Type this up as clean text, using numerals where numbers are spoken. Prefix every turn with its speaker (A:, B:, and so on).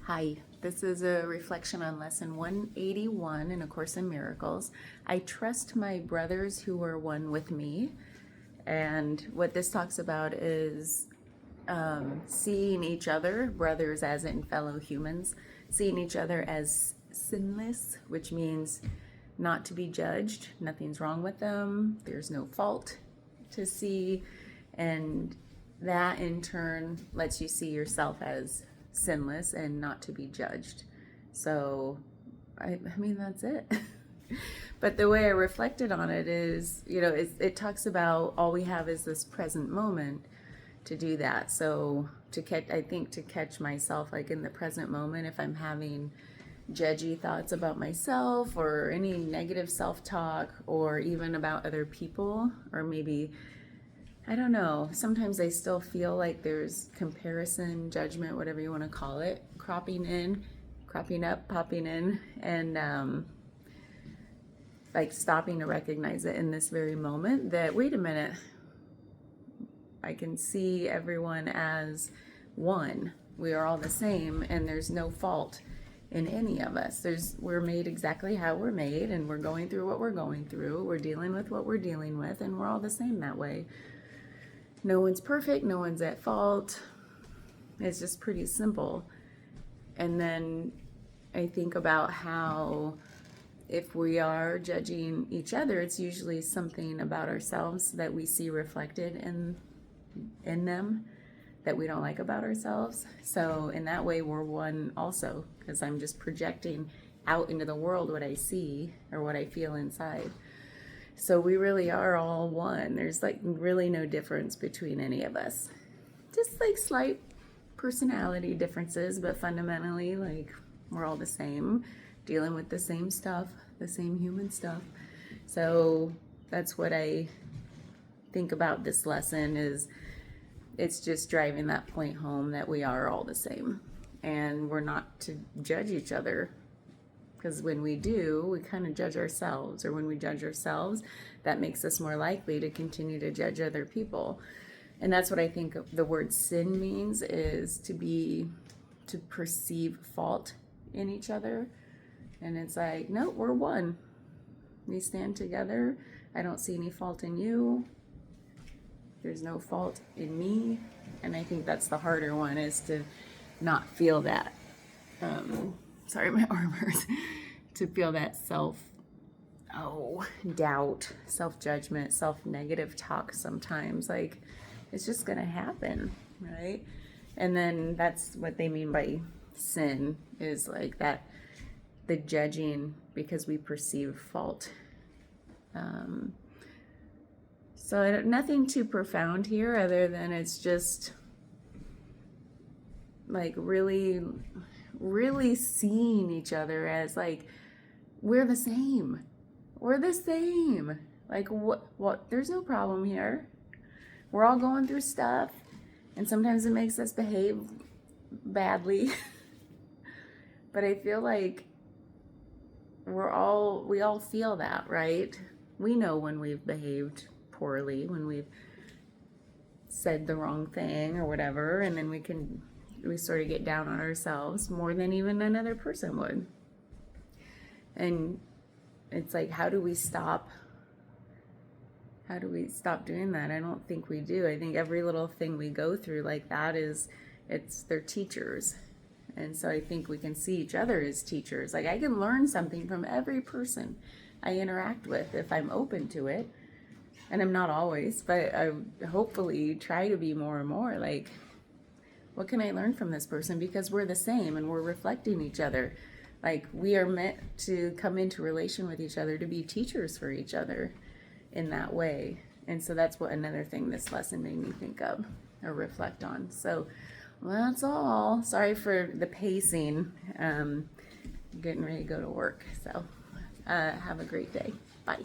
A: Hi, this is a reflection on lesson 181 in A Course in Miracles. I trust my brothers who are one with me. And what this talks about is seeing each other, brothers as in fellow humans, seeing each other as sinless, which means not to be judged. Nothing's wrong with them. There's no fault to see. And that in turn lets you see yourself as sinless and not to be judged. So, I mean, that's it. But the way I reflected on it is, it talks about all we have is this present moment to do that. So to catch myself like in the present moment, if I'm having judgy thoughts about myself or any negative self-talk or even about other people, or maybe, I don't know, sometimes I still feel like there's comparison, judgment, whatever you want to call it, cropping up, popping in, and like stopping to recognize it in this very moment that, wait a minute, I can see everyone as one. We are all the same, and there's no fault in any of us. We're made exactly how we're made, and we're going through what we're going through. We're dealing with what we're dealing with, and we're all the same that way. No one's perfect, no one's at fault. It's just pretty simple. And then I think about how if we are judging each other, it's usually something about ourselves that we see reflected in them that we don't like about ourselves. So in that way, we're one also, because I'm just projecting out into the world what I see or what I feel inside. So we really are all one. There's like really no difference between any of us. Just like slight personality differences, but fundamentally, like, we're all the same, dealing with the same stuff, the same human stuff. So that's what I think about this lesson is it's just driving that point home that we are all the same and we're not to judge each other. Because when we do, we kind of judge ourselves, or when we judge ourselves, that makes us more likely to continue to judge other people. And that's what I think the word sin means, is to perceive fault in each other. And it's like, no, we're one. We stand together. I don't see any fault in you. There's no fault in me. And I think that's the harder one, is to not feel that. Sorry, my arm hurts. To feel that doubt, self-judgment, self-negative talk sometimes. Like, it's just going to happen, right? And then that's what they mean by sin, is like that, the judging because we perceive fault. So nothing too profound here, other than it's just like really seeing each other as like, we're the same. We're the same. Like, what? There's no problem here. We're all going through stuff, and sometimes it makes us behave badly. But I feel like we all feel that, right? We know when we've behaved poorly, when we've said the wrong thing or whatever, and then we sort of get down on ourselves more than even another person would. And it's like, how do we stop doing that? I don't think we do. I think every little thing we go through like that they're teachers. And so I think we can see each other as teachers. Like, I can learn something from every person I interact with if I'm open to it. And I'm not always, but I hopefully try to be more and more like, what can I learn from this person? Because we're the same and we're reflecting each other. Like, we are meant to come into relation with each other to be teachers for each other in that way. And so that's what another thing this lesson made me think of or reflect on. So that's all. Sorry for the pacing. Getting ready to go to work. So have a great day. Bye.